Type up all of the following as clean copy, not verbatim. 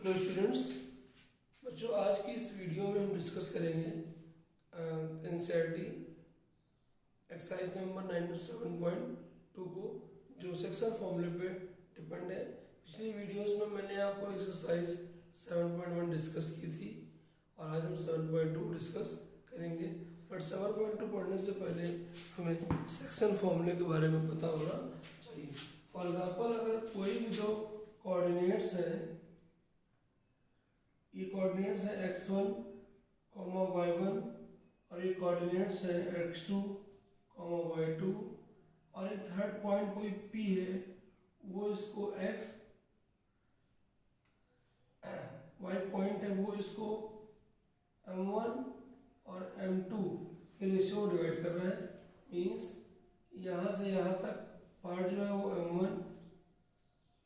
Hello students. बच्चों, आज की इस वीडियो में हम डिस्कस करेंगे एनसीईआरटी एक्सरसाइज नंबर 97.2 को, जो सेक्शन फॉर्मूले पे डिपेंड है। पिछली वीडियोस में मैंने आपको एक्सरसाइज 7.1 डिस्कस की थी और आज हम 7.2 डिस्कस करेंगे। बट 7.2 पढ़ने से पहले हमें सेक्शन फॉर्मूले के बारे में पता होना चाहिए। फॉर एग्जाम्पल, अगर कोई भी दो कोऑर्डिनेट्स है, ये कोऑर्डिनेट्स है x1, y1 और ये कोऑर्डिनेट्स है x2, y2 और एक थर्ड पॉइंट कोई p है, वो इसको x y पॉइंट है, वो इसको m1 और m2 के रेशियो में डिवाइड कर रहा है। मीन्स यहाँ से यहाँ तक पार्ट जो है वो m1,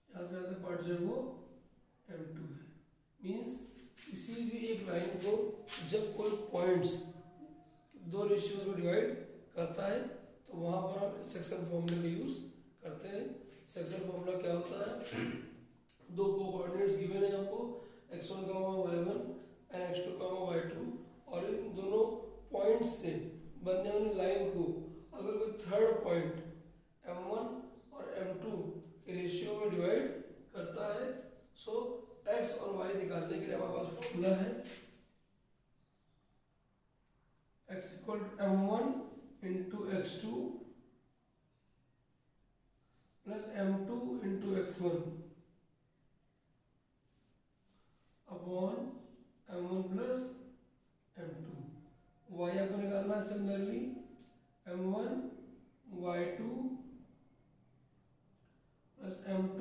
यहाँ से यहाँ तक पार्ट जो है वो m2 है। मीन्स किसी भी एक लाइन को जब कोई पॉइंट्स दो रेशियोज में डिवाइड करता है तो वहाँ पर हम सेक्शन फॉर्मूला का यूज़ करते हैं। सेक्शन फॉर्मूला क्या होता है? दो कोऑर्डिनेट्स गिवन है आपको, x1, y1 and x2, y2, और इन दोनों पॉइंट्स से बनने वाली लाइन को अगर कोई थर्ड पॉइंट m1 और m2 के रेशियो में डिवाइड करता है, सो x और y निकालने के लिए हमारे पास फॉर्मूला है x equal to m1 into x2 plus m2 into x1 upon m1 plus m2। y आपको निकालना है similarly m1 y2 plus m2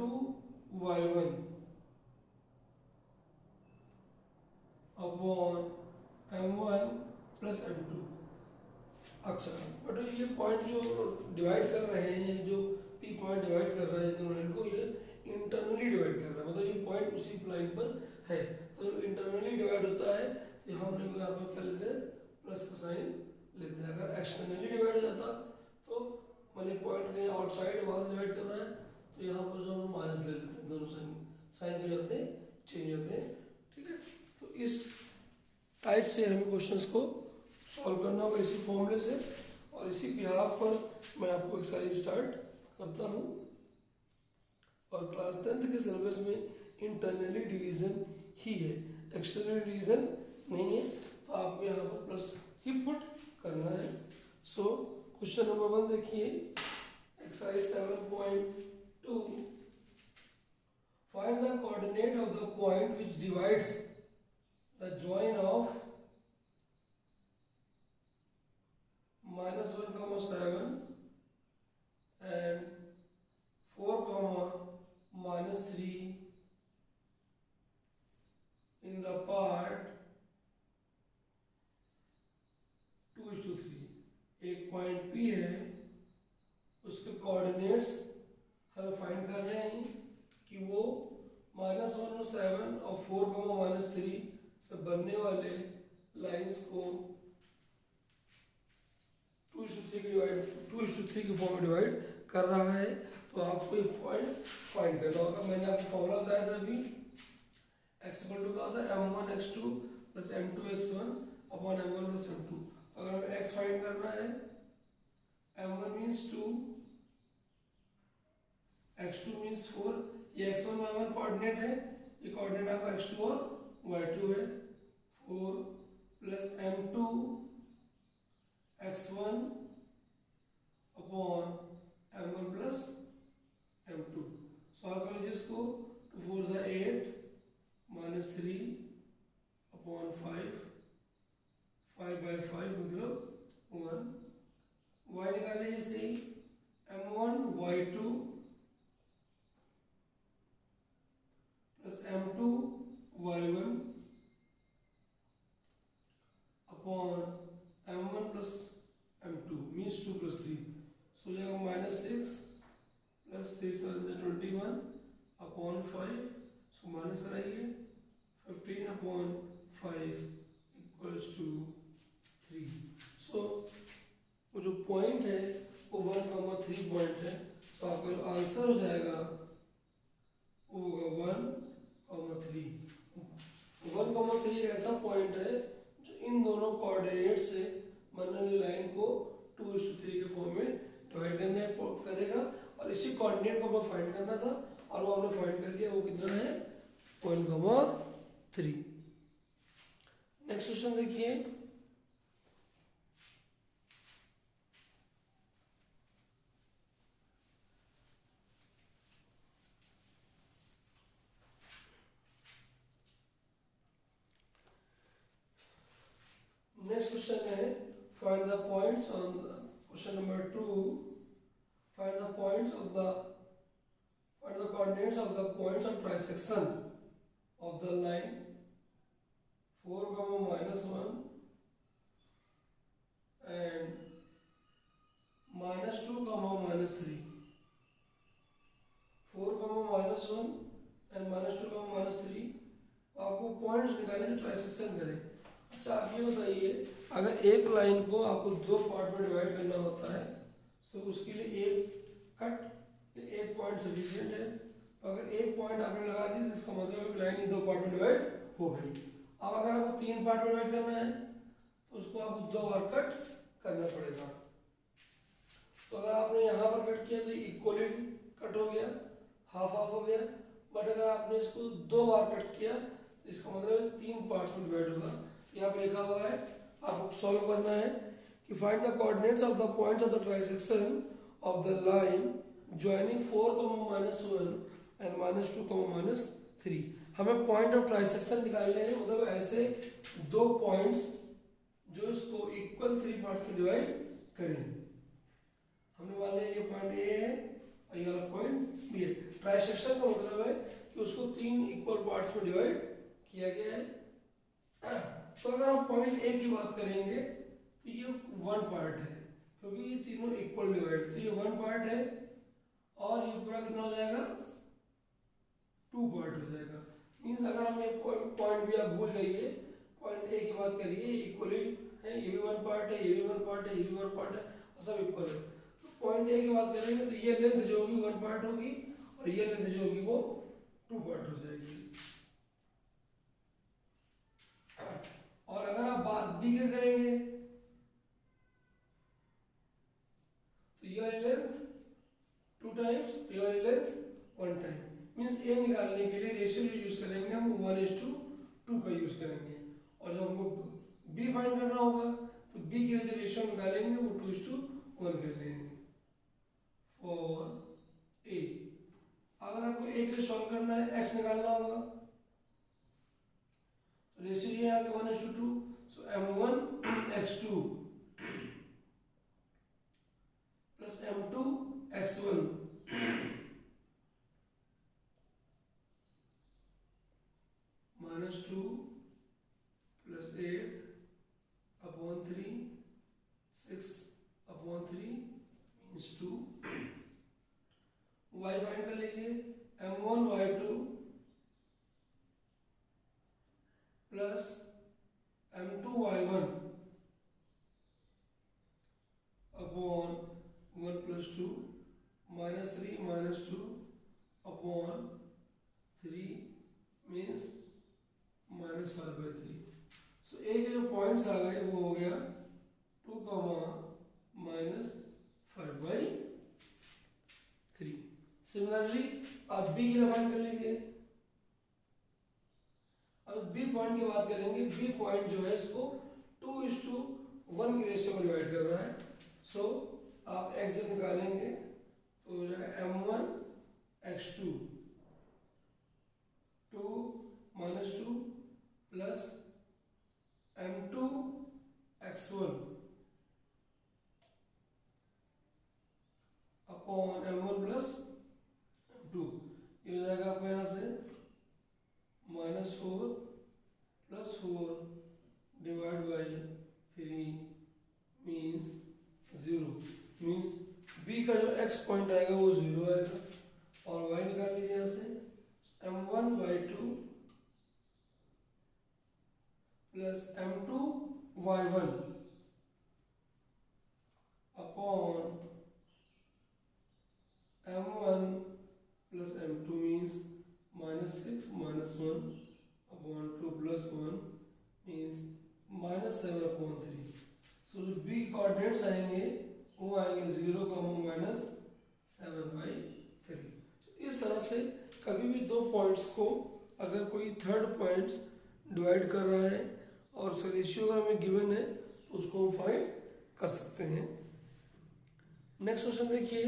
y1 upon m1 plus m2। अच्छा, बट ये पॉइंट जो डिवाइड कर रहे हैं, जो p पॉइंट डिवाइड कर रहे हैं दोनों लाइन को, ये इंटरनली डिवाइड कर रहा है, मतलब ये पॉइंट उसी लाइन पर है। तो जब इंटरनली डिवाइड होता है तो हम लोग यहाँ पर क्या लेते हैं? प्लस का साइन लेते हैं। अगर एक्सटर्नली डिवाइड हो जाता तो मैंने पॉइंट कहीं आउटसाइड वहाँ से डिवाइड कर रहा है तो यहाँ पर जो हम माइनस ले लेते हैं, दोनों साइन हो जाते हैं, चेंज होते हैं। ठीक है, तो इस टाइप से हमें क्वेश्चंस को सॉल्व करना होगा इसी फॉर्मूले से, और इसी बिहाफ पर मैं आपको एक्सरसाइज स्टार्ट करता हूँ। और क्लास 10th के सिलेबस में इंटरनली डिवीजन ही है, एक्सटर्नल डिवीजन नहीं है, तो आपको यहाँ पर प्लस ही पुट करना है। सो क्वेश्चन नंबर 1 देखिए, exercise 7.2, find the coordinate of the point which divides the join of -1, 7 and 4, -3 in the part 2:3। एक पॉइंट P है, उसके कोऑर्डिनेट्स हमें फाइंड कर रहे हैं कि वो -1 और 7 और 4, -3 से बनने वाले लाइंस को 2:3 के फॉर्म में डिवाइड कर रहा है। तो आपको एक पॉइंट फाइंड करना होगा। मैंने आपको फॉर्मूला बताया था अभी, x इक्वल टू क्या होता है? m1 x2 plus m2 x1 upon m1 plus m2। अगर हमें x फाइंड करना है, m1 मीन्स 2, x2 मीन्स 4, ये x1 y1 कोऑर्डिनेट है, ये कोऑर्डिनेट आपका x2 और y2 है। 4 plus m2 x1 upon m1 plus m2। Solve कर लीजिए इसको। 2 4 ज़ा 8 -3 अपॉन 5, 5/5 मतलब 1। y निकालिए इसे, m1 y2 plus m2 y1 upon m1 plus m2 means 2 plus 3, सो जाएगा -6 प्लस 3 7 21 अपॉन 5, सो माइनस कराइए 15 अपॉन 5 इक्वल्स टू 3। सो वो जो पॉइंट है वो 1, 3 पॉइंट है। तो आपका जो आंसर हो जाएगा वो होगा 1, 3। कोऑर्डिनेट से बनने वाली लाइन को 2:3 के फॉर्म में डिवाइड करने करेगा, और इसी कोऑर्डिनेट को हमें फाइंड करना था और वो हमने फाइंड कर लिया। वो कितना है 1,3। नेक्स्ट क्वेश्चन देखिए, नेक्स्ट क्वेश्चन है find the points on question number 2, find the points of the find the coordinates of the points of trisection of the line 4, -1 and -2, -3. 4, -1 and -2, -3 आपको पॉइंट्स निकालने ट्राइसेक्शन करें। अच्छा, आप ये बताइए, अगर एक लाइन को आपको दो पार्ट में डिवाइड करना होता है तो उसके लिए एक कट, एक पॉइंट सफिशिएंट है। तो अगर एक पॉइंट आपने लगा दी तो इसका मतलब है लाइन ही दो पार्ट में डिवाइड हो गई। अब अगर आपको 3 पार्ट में डिवाइड करना है तो उसको आपको 2 बार कट करना पड़ेगा। तो अगर आपने यहाँ पर कट किया तो इक्वली कट हो गया, हाफ हाफ हो गया। बट अगर आपने इसको 2 बार कट किया तो इसका मतलब है 3 पार्ट्स में डिवाइड होगा। यहाँ पर लिखा हुआ है, आपको सॉल्व करना है कि find the coordinates of the points of the trisection of the line joining 4, -1 and -2, -3। हमें पॉइंट ऑफ ट्राइसेक्शन निकालने हैं, मतलब ऐसे दो पॉइंट्स जो इसको इक्वल 3 पार्ट्स में डिवाइड करें। हमने मान लिया ये पॉइंट ए है और ये वाला पॉइंट बी है। ट्राइसेक्शन का मतलब है कि उसको 3 इक्वल पार्ट्स में डिवाइड किया गया है। तो अगर हम पॉइंट ए की बात करेंगे तो ये 1 पार्ट है, क्योंकि ये तीनों इक्वल डिवाइड, तो ये 1 पार्ट है और ये पूरा कितना हो जाएगा 2 पार्ट हो जाएगा। मीन्स अगर हम ये पॉइंट भी आप भूल जाइए, पॉइंट ए की बात करिए, इक्वली है, ये भी 1 पार्ट है, ये भी 1 पार्ट है, ये भी 1 पार्ट है और सब इक्वल है। तो पॉइंट ए की बात करेंगे तो ये लेंथ जो होगी 1 पार्ट होगी और ये लेंथ जो होगी वो 2 पार्ट हो जाएगी। और अगर आप बात बी के करेंगे तो ये वाली लेंथ 2 टाइम्स, ये वाली लेंथ 1 टाइम। मीन्स ए निकालने के लिए रेशियो यूज करेंगे हम 1:2 का यूज करेंगे, और जब हमको बी फाइंड करना होगा तो बी के लिए जो रेशियो निकालेंगे वो 2:1 कर लेंगे फॉर ए। अगर आपको ए के लिए सॉल्व करना है, एक्स निकालना होगा तो रेशियो ये है आपके 1:2, सो m1 x2 plus m2 x1 -2 plus 8 upon 3 6 upon 3 means 2। y find कर लीजिए, m1 y2 plus m2 y1 upon 1 + 2 -3 -2 upon 3 means -5/3। सो ए के जो पॉइंट्स आ गए वो हो गया 2, -5/3। सिमिलरली आप बी की फाइंड कर लीजिए। अब बी पॉइंट की बात करेंगे, बी पॉइंट जो है इसको 2:1 की रेशियो में डिवाइड कर रहा है। सो आप एक्स जब निकालेंगे तो हो जाएगा m1 x2 2 -2 plus m2 x1 upon m1 plus m2। ये हो जाएगा आपको यहाँ से -4 + 4 divide by 3 means 0। Means b का जो एक्स पॉइंट आएगा वो 0 आएगा। और y निकाल लीजिए यहाँ से m1 y2 plus m2 y1 upon m1 plus m2 means -6 -1 upon 2 + 1 means -7/3। सो जो बी कोऑर्डिनेट्स आएंगे वो आएंगे 0, -7/3। इस तरह से कभी भी दो पॉइंट्स को अगर कोई थर्ड पॉइंट्स डिवाइड कर रहा है और उसका रेशियो अगर हमें गिवन है तो उसको हम फाइंड कर सकते हैं। नेक्स्ट क्वेश्चन देखिए,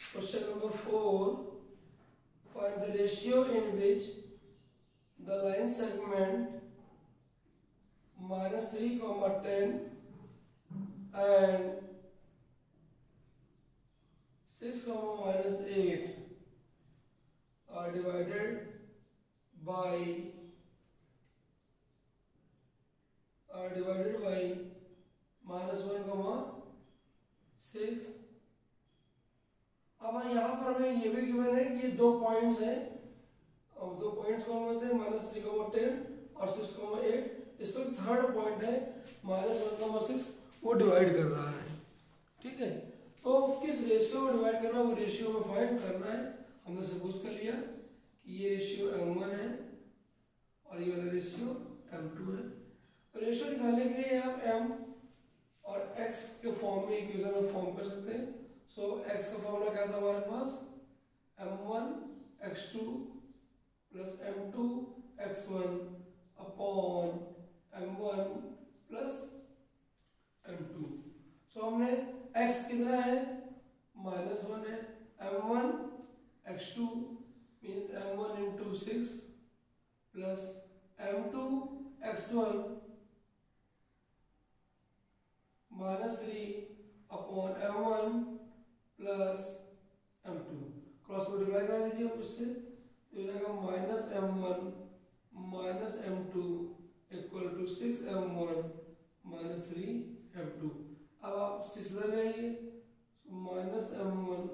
question number 4, find the ratio in which the line segment -3, 10 and 6, -8 are divided by -1, 6। अब यहाँ पर हमें ये भी गिवन है कि दो पॉइंट्स हैं, और दो पॉइंट्स कौन से -3, 10 और 6, 8। इसमें थर्ड पॉइंट है -1, 6, वो डिवाइड कर रहा है। ठीक है, तो किस रेशियो में डिवाइड करना, वो रेशियो में फाइंड करना है। हमने सपोज कर लिया कि ये रेशियो m1 है और ये वाला रेशियो m2 है। तो रेशियो निकालने के लिए आप m और x के फॉर्म में इक्वेशन में फॉर्म कर सकते हैं। सो x का फॉर्मूला क्या था हमारे पास, m1 x2 plus m2 x1 upon m1 plus m2। सो हमने x कितना है, -1 है, m1 x2 means m1 into 6 plus m2 x1 -3 upon m1 plus m2। Cross multiply करा दीजिए उससे, तो हो जाएगा -m1 -m2 equal to 6m1 -3m2। अब आप 6 लगाइए, -m1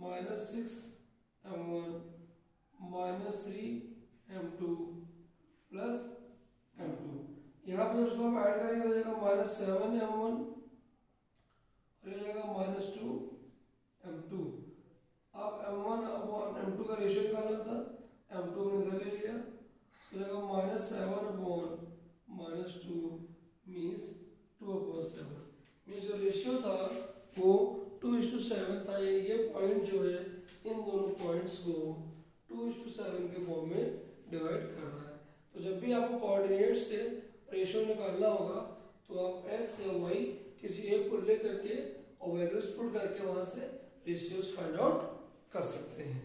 -6m1 -3m2 plus m2। यहाँ पे उसको हम ऐड करेंगे तो जाएगा -7m1 और ये जाएगा -2m2। अब m1 अपॉन m2 का रेशियो निकालना था, m2 हमने इधर ले लिया, तो जाएगा -7 अपॉन -2 मीन्स 2/7। मीन्स जो रेशियो था वो 2:7 था। ये पॉइंट जो है इन दोनों पॉइंट्स को 2:7 के फॉर्म में डिवाइड कर रहा है। तो जब भी आपको कोऑर्डिनेट से रेशियो निकालना होगा तो आप x या y किसी एक को ले करके और वैल्यूज पुट करके वहां से रेशियोज फाइंड आउट कर सकते हैं।